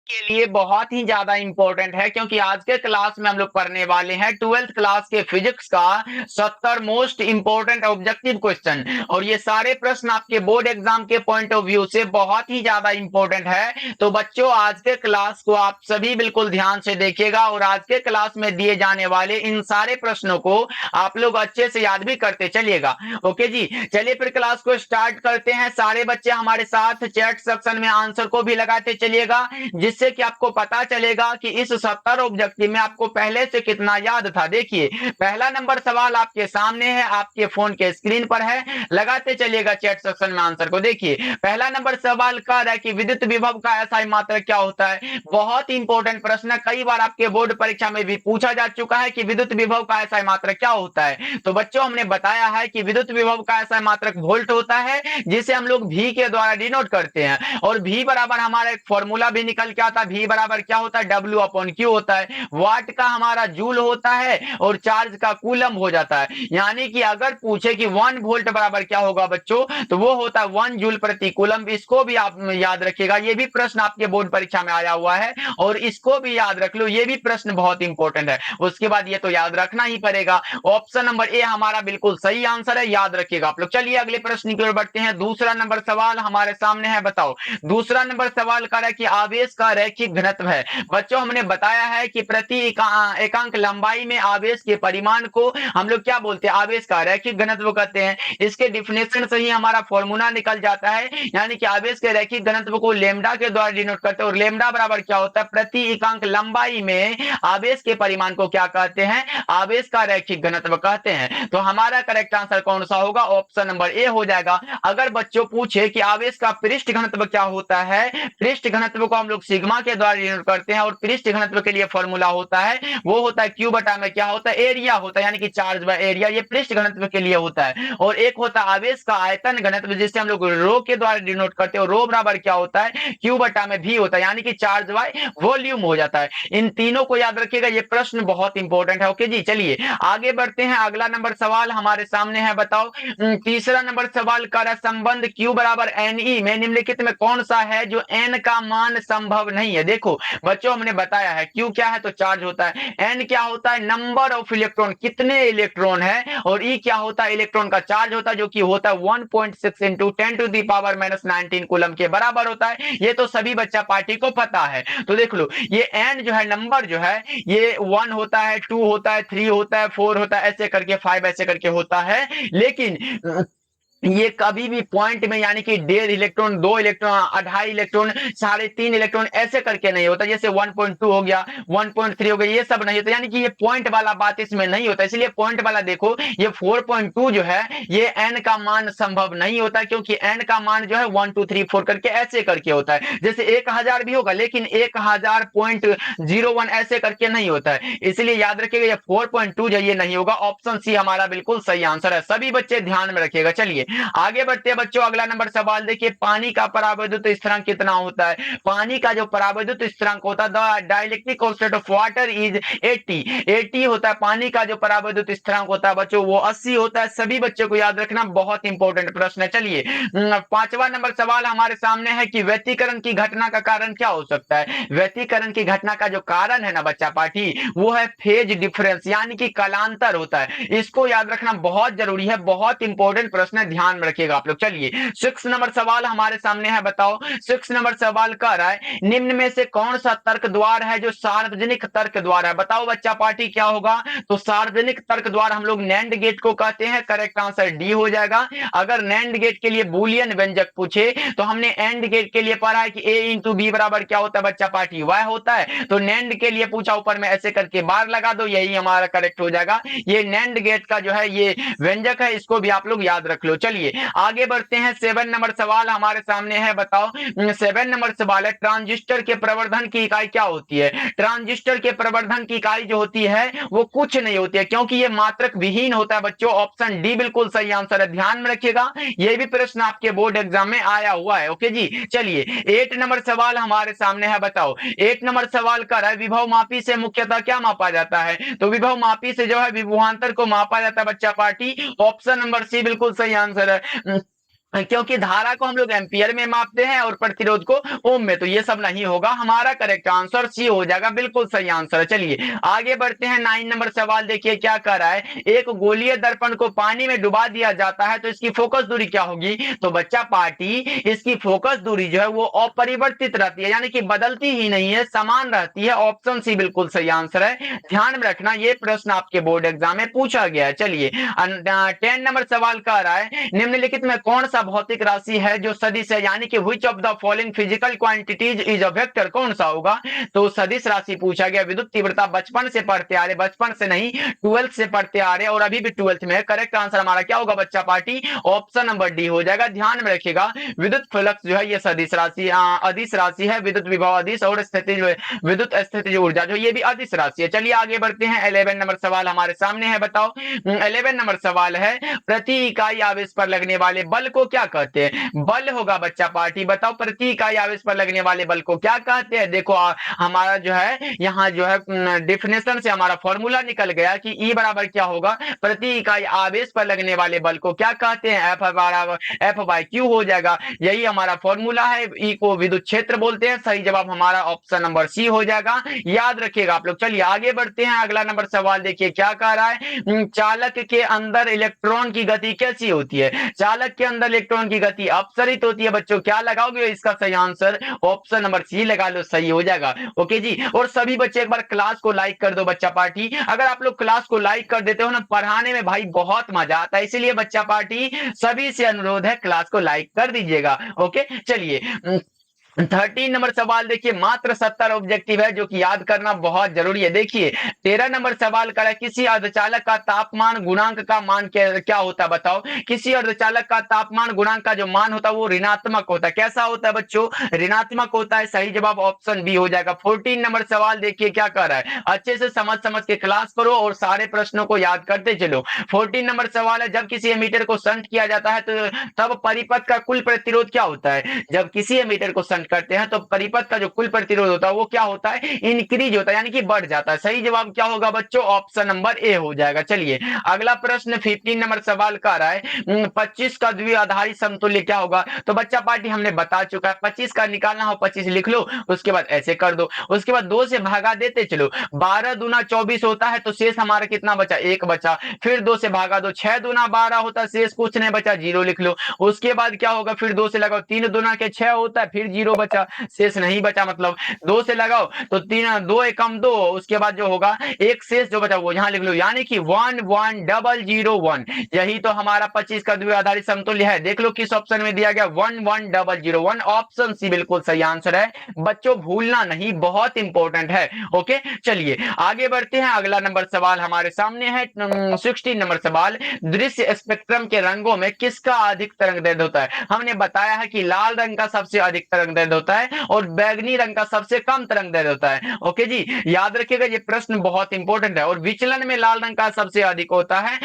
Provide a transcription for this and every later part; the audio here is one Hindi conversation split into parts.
के लिए बहुत ही ज्यादा इंपॉर्टेंट है, क्योंकि आज के क्लास में हम लोग पढ़ने वाले हैं 12th क्लास के फिजिक्स का 70 मोस्ट इंपॉर्टेंट ऑब्जेक्टिव क्वेश्चन। और ये सारे प्रश्न आपके बोर्ड एग्जाम के पॉइंट ऑफ व्यू से बहुत ही ज्यादा इंपॉर्टेंट है। तो बच्चों, आज के क्लास को आप सभी बिल्कुल ध्यान से देखिएगा और आज के क्लास में दिए जाने वाले इन सारे प्रश्नों को आप लोग अच्छे से याद भी करते चलिएगा। ओके जी, चलिए फिर क्लास को स्टार्ट करते हैं। सारे बच्चे हमारे साथ चैट सेक्शन में आंसर को भी लगाते चलिएगा, जिससे कि आपको पता चलेगा कि इस 70 ऑब्जेक्टिव में आपको पहले से कितना याद था। देखिए, पहला नंबर सवाल आपके सामने है, आपके फोन के स्क्रीन पर है, लगाते चलिएगा चैट सेक्शन में आंसर को। देखिए, पहला नंबर सवाल कह रहा है कि विद्युत विभव का एसआई मात्रक क्या होता है। बहुत इंपॉर्टेंट प्रश्न है, कई बार आपके बोर्ड परीक्षा में भी पूछा जा चुका है कि विद्युत विभव का एसआई मात्रक क्या होता है। तो बच्चों, हमने बताया है कि विद्युत विभव का एसआई मात्रक वोल्ट होता है, जिसे हम लोग भी के द्वारा डिनोट करते हैं। और भी बराबर हमारा एक फॉर्मूला भी निकल के आता है, भी बराबर क्या होता है, डब्ल्यू अपॉन क्यू होता है। वाट का हमारा जूल होता है और चार्ज का कूलम हो जाता है। यानी कि अगर पूछे कि 1 वोल्ट बराबर क्या होगा बच्चों, तो वो होता है 1 जूल प्रति कूलम। इसको भी आप याद रखिएगा, ये भी प्रश्न आपके बोर्ड परीक्षा में आया हुआ है और इसको भी याद रख लो, ये भी प्रश्न बहुत इंपॉर्टेंट है। उसके बाद ये तो याद रखना ही पड़ेगा। ऑप्शन नंबर ए हमारा बिल्कुल सही आंसर है, याद रखिएगा आप लोग। चलिए अगले प्रश्न की ओर बढ़ते हैं। दूसरा नंबर सवाल हमारे सामने है, बताओ। दूसरा नंबर सवाल कर रहा है कि आवेश का रैखिक घनत्व है। बच्चों, हमने बताया है कि प्रति एकांक लंबाई में आवेश के परिमाण को हम लोग क्या बोलते हैं, आवेश का रैखिक घनत्व कहते हैं। इसके डिफिनेशन से ही हमारा फॉर्मूला निकल जाता है, यानी कि आवेश के रैखिक घनत्व को लेमडा के द्वारा डिनोट करते हैं। और लेमडा बराबर क्या होता है, प्रति एकांक लंबाई में आवेश के परिमाण को क्या कहते हैं, आवेश का रैखिक घनत्व कहते हैं। तो हमारा करेक्ट आंसर कौन सा होगा, ऑप्शन नंबर ए हो जाएगा। अगर बच्चों पूछे कि आवेश का पृष्ठ घनत्व क्या होता है, पृष्ठ घनत्व को हम लोग सिग्मा के द्वारा डिनोट करते हैं। और पृष्ठ घनत्व के लिए फॉर्मूला होता है, वो होता है क्यू बटा में क्या होता है, एरिया होता है, यानी कि चार्ज बाय एरिया। ये पृष्ठ घनत्व के लिए होता है। और एक होता है आवेश का आयतन घनत्व, जिसे हम लोग रो के द्वारा डिनोट करते हैं। रो बराबर क्या होता है, क्यू बटा में भी होता है, यानी कि चार्ज बाय वॉल्यूम हो जाता है। इन तीनों को याद रखिएगा, ये प्रश्न बहुत इंपॉर्टेंट है। ओके जी, चलिए आगे बढ़ते हैं। अगला नंबर सवाल हमारे सामने है, बताओ। तीसरा नंबर सवाल का संबंध Q बराबर NE में निम्नलिखित में कौन सा है जो N का मान संभव नहीं है। देखो बच्चों, हमने बताया है Q क्या है, तो चार्ज होता है। N क्या होता है, नंबर ऑफ इलेक्ट्रॉन, कितने इलेक्ट्रॉन है। और E क्या होता है, इलेक्ट्रॉन का चार्ज होता है, जो कि होता है 1.6 इंटू 10⁻⁻19 कूलम के बराबर होता है। ये तो सभी बच्चा पार्टी को पता है। तो देख लो, ये N जो है, नंबर जो है, ये 1 होता है, 2 होता है, 3 होता है, 4 होता है, ऐसे करके 5 ऐसे करके होता है। लेकिन ये कभी भी पॉइंट में, यानी कि 1.5 इलेक्ट्रॉन, 2 इलेक्ट्रॉन, 2.5 इलेक्ट्रॉन, 3.5 इलेक्ट्रॉन ऐसे करके नहीं होता। जैसे 1.2 हो गया, 1.3 हो गया, ये सब नहीं होता। यानी कि ये पॉइंट वाला बात इसमें नहीं होता। इसलिए पॉइंट वाला देखो, ये 4.2 जो है, ये n का मान संभव नहीं होता, क्योंकि n का मान जो है 1 2 3 4 करके ऐसे करके होता है। जैसे 1000 भी होगा, लेकिन 1000.01 ऐसे करके नहीं होता है। इसलिए याद रखिएगा, ये 4.2 जो ये नहीं होगा। ऑप्शन सी हमारा बिल्कुल सही आंसर है। सभी बच्चे ध्यान में रखिएगा। चलिए आगे बढ़ते हैं बच्चों। अगला नंबर सवाल देखिए, पानी का परावैद्युत स्थिरांक कितना होता है। पानी का जो परावैद्युत स्थिरांक होता है, the dielectric constant of water is 80 होता है। पानी का जो परावैद्युत स्थिरांक होता है बच्चों, वो 80 होता है। सभी बच्चों को याद रखना, बहुत इंपॉर्टेंट प्रश्न है। चलिए पांचवा नंबर सवाल हमारे सामने है कि व्यतिकरण की घटना का कारण क्या हो सकता है। व्यतिकरण की घटना का जो कारण है ना बच्चा पाठी, वो है फेज डिफरेंस, यानी कि कालांतर होता है। इसको याद रखना बहुत जरूरी है, बहुत इंपॉर्टेंट प्रश्न है, ध्यान में रखिएगा आप लोग। चलिए 6 नंबर सवाल हमारे सामने है, बताओ। 6 नंबर सवाल कह रहा है, निम्न में से कौन सा तर्क द्वार है जो सार्वजनिक तर्क द्वार है। बताओ बच्चा पार्टी क्या होगा, तो सार्वजनिक तर्क द्वार हम लोग नैंड गेट को कहते हैं। करेक्ट आंसर डी हो जाएगा। अगर नैंड गेट के लिए बूलियन व्यंजक पूछे, तो हमने एंड गेट के लिए पढ़ा है कि a इंटू बी बराबर क्या होता है बच्चा पार्टी, y होता है। तो नैंड के लिए पूछा, ऊपर में ऐसे करके बार लगा दो, यही हमारा करेक्ट हो जाएगा। ये नैंड गेट का जो है ये व्यंजक है, इसको भी आप लोग याद रख लो। चलिए आगे बढ़ते हैं। 7 नंबर सवाल हमारे सामने है, बताओ। 7 नंबर सवाल है, ट्रांजिस्टर के प्रवर्धन की इकाई क्या होती है। ट्रांजिस्टर के प्रवर्धन की इकाई जो होती है, वो कुछ नहीं होती है, क्योंकि ये मात्रक विहीन होता है बच्चों। ऑप्शन डी बिल्कुल सही आंसर है, ध्यान में रखिएगा, ये भी प्रश्न आपके बोर्ड एग्जाम में आया हुआ है। ओके जी, चलिए 8 नंबर सवाल हमारे सामने है, बताओ। 8 नंबर सवाल कर रहा है, विभव मापी से मुख्यतः क्या मापा जाता है। तो विभव मापी से जो है विभवांतर को मापा जाता है बच्चा पार्टी। ऑप्शन नंबर सी बिल्कुल सही आंसर है। क्योंकि धारा को हम लोग एम्पियर में मापते हैं और प्रतिरोध को ओम में, तो ये सब नहीं होगा। हमारा करेक्ट आंसर सी हो जाएगा, बिल्कुल सही आंसर है। चलिए आगे बढ़ते हैं। 9 नंबर सवाल देखिए क्या कर रहा है। एक गोलीय दर्पण को पानी में डुबा दिया जाता है तो इसकी फोकस दूरी क्या होगी? तो बच्चा पार्टी इसकी फोकस दूरी जो है वो अपरिवर्तित रहती है, यानी कि बदलती ही नहीं है, समान रहती है। ऑप्शन सी बिल्कुल सही आंसर है। ध्यान में रखना, ये प्रश्न आपके बोर्ड एग्जाम में पूछा गया है। चलिए 10 नंबर सवाल कह रहा है निम्नलिखित में कौन सा भौतिक राशि है जो सदिश है, यानी कि which of the following physical quantities is a vector, कौन सा होगा? तो सदिश राशि पूछा गया। विद्युत तीव्रता बचपन से पढ़ते आ रहे, बचपन से नहीं 12th से पढ़ते आ रहे और अभी भी 12th में है। करेक्ट आंसर हमारा क्या होगा बच्चा पार्टी? ऑप्शन नंबर डी हो जाएगा। ध्यान में रखिएगा, विद्युत फ्लक्स जो है ये सदिश राशि अदिश राशि है। विद्युत विभव अदिश और स्थिति जो है विद्युत स्थिति ऊर्जा जो ये भी अदिश राशि है। चलिए आगे बढ़ते हैं। 11 नंबर सवाल हमारे सामने है, बताओ। 11 नंबर सवाल है प्रति इकाई आवेश पर लगने वाले बल को क्या कहते हैं? बल होगा बच्चा पार्टी, बताओ प्रति इकाई आवेश पर लगने वाले बल को क्या कहते हैं? देखो हमारा जो है यहाँ जो है डेफिनेशन से हमारा फॉर्मूला निकल गया कि ई बराबर क्या होगा, प्रति इकाई आवेश पर लगने वाले बल को क्या कहते हैं? एफ बाई क्यू हो जाएगा। यही हमारा फॉर्मूला है। ई को विद्युत क्षेत्र बोलते हैं। सही जवाब हमारा ऑप्शन नंबर सी हो जाएगा, याद रखिएगा आप लोग। चलिए आगे बढ़ते हैं। अगला नंबर सवाल देखिए क्या कह रहा है। चालक के अंदर इलेक्ट्रॉन की गति कैसी होती है? चालक के अंदर इलेक्ट्रॉन की गति अपसरित होती है। बच्चों क्या लगाओगे इसका सही आंसर? ऑप्शन नंबर सी लगा लो, सही हो जाएगा। ओके जी। और सभी बच्चे एक बार क्लास को लाइक कर दो बच्चा पार्टी। अगर आप लोग क्लास को लाइक कर देते हो ना, पढ़ाने में भाई बहुत मजा आता है। इसीलिए बच्चा पार्टी सभी से अनुरोध है क्लास को लाइक कर दीजिएगा। ओके चलिए 13 नंबर सवाल देखिए, मात्र 70 ऑब्जेक्टिव है जो कि याद करना बहुत जरूरी है। देखिए 13 नंबर सवाल कर किसी अर्धचालक का तापमान गुणांक का मान क्या होता है? बताओ। किसी अर्धचालक का तापमान गुणांक का जो मान होता है वो ऋणात्मक होता है। कैसा होता है बच्चों? ऋणात्मक होता है। सही जवाब ऑप्शन बी हो जाएगा। 14 नंबर सवाल देखिए क्या कर रहा है। अच्छे से समझ समझ के क्लास करो और सारे प्रश्नों को याद करते चलो। 14 नंबर सवाल है, जब किसी एमीटर को शंट किया जाता है तो तब परिपथ का कुल प्रतिरोध क्या होता है? जब किसी एमीटर को शंट करते हैं तो परिपथ का जो कुल प्रतिरोध होता है वो क्या होता है? इंक्रीज होता है, यानी कि बढ़ जाता है। सही जवाब क्या होगा बच्चों? ऑप्शन नंबर ए हो जाएगा। चलिए अगला प्रश्न 15 नंबर सवाल का रहा है 25 का द्विआधारी समतुल्य क्या होगा? तो बच्चा पार्टी हमने बता चुका है। 25 का निकालना हो 25 लिख लो, उसके बाद ऐसे कर दो, उसके बाद 2 से भागा देते चलो। 12 दूना 24 होता है तो शेष हमारा कितना बचा? 1 बचा। फिर 2 से भागा दो, 6 दूना 12 होता है, शेष कुछ नहीं बचा, 0 लिख लो। उसके बाद क्या होगा? फिर 2 से लगाओ, 3 दूना के 6 होता है, फिर 0 बचा, शेष नहीं बचा। मतलब 2 से लगाओ तो 3 2 एकम 2, उसके बाद जो होगा एक शेष जो बचा वो यहां लिख लो, यानी कि 11001। यही तो हमारा 25 का द्विआधारी समतुल्य है। देख लो किस ऑप्शन में दिया गया, 11001। ऑप्शन सी बिल्कुल सही आंसर है। बच्चों भूलना नहीं, बहुत इंपॉर्टेंट है। ओके चलिए आगे बढ़ते हैं। अगला नंबर सवाल हमारे सामने है 16 नंबर सवाल, दृश्य स्पेक्ट्रम के रंगों में किसका अधिक तरंगदैर्ध्य होता है? हमने बताया है कि लाल रंग का सबसे अधिक तरंगदैर्ध्य होता है और बैगनी रंग का सबसे कम तरंगदैर्ध्य होता है। ओके जी, याद रखिएगा ये प्रश्न बहुत इंपॉर्टेंट है। और विचलन में लाल रंग का सबसे अधिक होता है,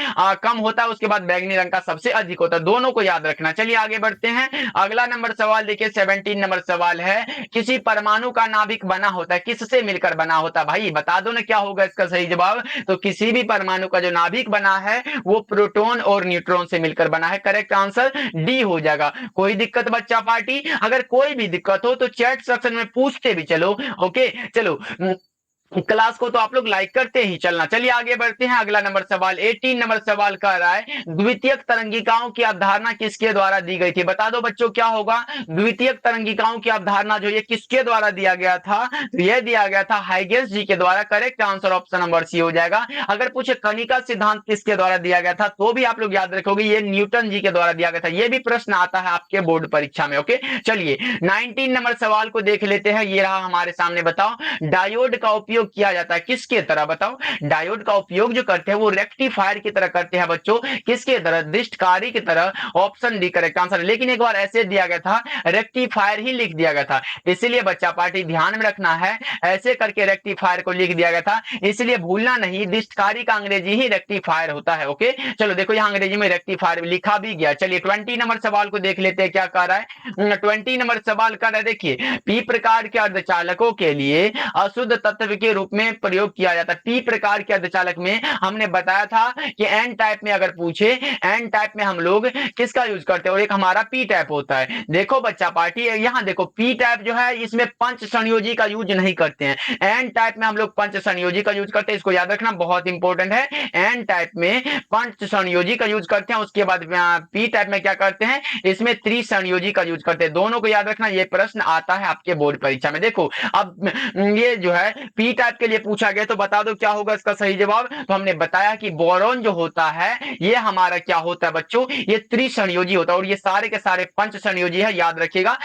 कम होता है, उसके बाद बैगनी रंग का सबसे अधिक होता है। दोनों को याद रखना। चलिए आगे बढ़ते हैं। अगला नंबर सवाल देखिए 17 नंबर सवाल है, किसी परमाणु का नाभिक बना होता है किससे मिलकर बना होता है? भाई बता दो ना क्या होगा इसका सही जवाब। तो किसी भी परमाणु का जो नाभिक बना है वो प्रोटॉन और न्यूट्रॉन से मिलकर बना है। करेक्ट आंसर डी हो जाएगा। कोई दिक्कत बच्चा पार्टी? अगर कोई भी दिक्कत हो तो चैट सेक्शन में पूछते भी चलो। ओके चलो क्लास को तो आप लोग लाइक करते ही चलना। चलिए आगे बढ़ते हैं। अगला नंबर सवाल 18 नंबर सवाल कह रहा है, द्वितीयक तरंगिकाओं की अवधारणा किसके द्वारा दी गई थी? बता दो बच्चों क्या होगा? द्वितीयक तरंगिकाओं की अवधारणा जो ये किसके द्वारा दिया गया था? तो यह दिया गया था हाइगेंस जी के द्वारा। Correct answer option number C हो जाएगा। अगर पूछे कणिका सिद्धांत किसके द्वारा दिया गया था तो भी आप लोग याद रखोगे ये न्यूटन जी के द्वारा दिया गया था। ये भी प्रश्न आता है आपके बोर्ड परीक्षा में। ओके चलिए 19 नंबर सवाल को देख लेते हैं। ये रहा हमारे सामने। बताओ डायोड का उपयोग किया जाता है किसके तरह? बताओ डायोड का उपयोग जो करते हैं वो रेक्टिफायर की तरह करते हैं बच्चों। किसके तरह? दृष्टकारी की तरह। Option D correct answer. लेकिन एक बार ऐसे दिया गया था, रेक्टिफायर ही लिख दिया गया था, इसलिए बच्चा पार्टी ध्यान में रखना है, ऐसे करके रेक्टिफायर को लिख दिया गया था, इसलिए भूलना नहीं, दृष्टकारी का अंग्रेजी ही रेक्टिफायर होता है। ओके चलो देखो यहां अंग्रेजी में रेक्टिफायर लिखा भी गया। चलिए 20 नंबर सवाल को देख लेते हैं क्या कह रहा है। 20 नंबर सवाल कर रहा है, देखिए पी प्रकार के अर्धचालकों के लिए अशुद्ध तत्व के के रूप में प्रयोग किया जाता है। पी प्रकार के अर्धचालक में हमने बताया था कि एन टाइप में अगर पूछे, एन टाइप में हम लोग किसका यूज करते हैं, और एक हमारा पी टाइप होता है। देखो बच्चा पार्टी, यहाँ देखो पी टाइप जो है इसमें पंच संयोजी का यूज नहीं करते हैं। एन टाइप में हम लोग पंच संयोजी का यूज करते हैं, इसको याद रखना बहुत इंपॉर्टेंट है। एन टाइप में पंच संयोजी का यूज करते हैं, उसके बाद पी टाइप में क्या करते हैं, इसमें त्रिसंयोजी का यूज करते हैं। दोनों को याद रखना, ये प्रश्न आता है आपके बोर्ड परीक्षा में। देखो अब ये जो है पी टाइप के लिए पूछा गया, तो बता दो क्या होगा इसका सही जवाब। तो हमने बताया कि बोरॉन जो होता है ये हमारा क्या होता है बच्चों, ये त्रिसंयोजी होता है, और ये सारे के सारे पंच संयोजी है, याद रखिएगा।